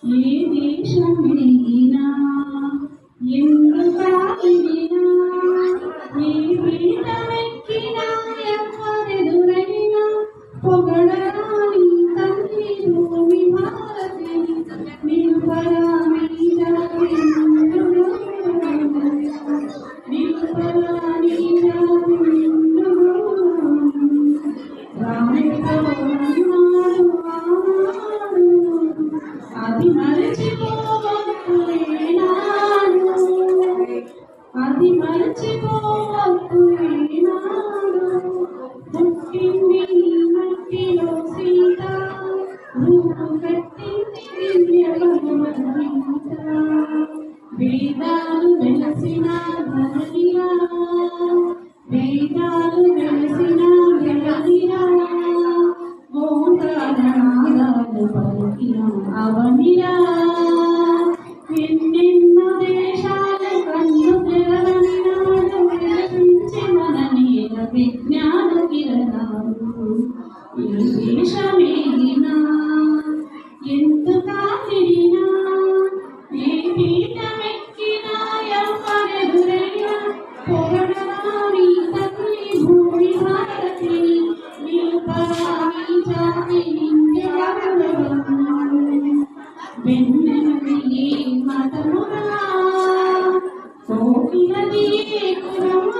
ఏ దేశమెగినా ఎందుకాగినా ఏ పీఠమెక్కినా ఎవ్వరెదురైనా పొగడరాని తల్లి భూమి భారతి నిలుపరా మీద నిన్నుడు నిలుపరా మీద నిన్నుడు రాముడితో అన్నాడు అది మరచిపోవద్దు ఏనాడు అది మరచిపోవద్దు ఏనాడు పుట్టింది మట్టిలో సీత రూపు కట్టింది దివ్య భగవద్గీత వేదాలు వెలసిన ధరణిరా వేదాలు వెలసిన జగనిరా ఓంకారనాదాలు పలికిన అవనిరా ఎన్నెన్నో దేశాలు కన్ను తెరవని నాడు విలపించి మన నీల విజ్ఞాన కిరణాలు ఈ దేశమేగినా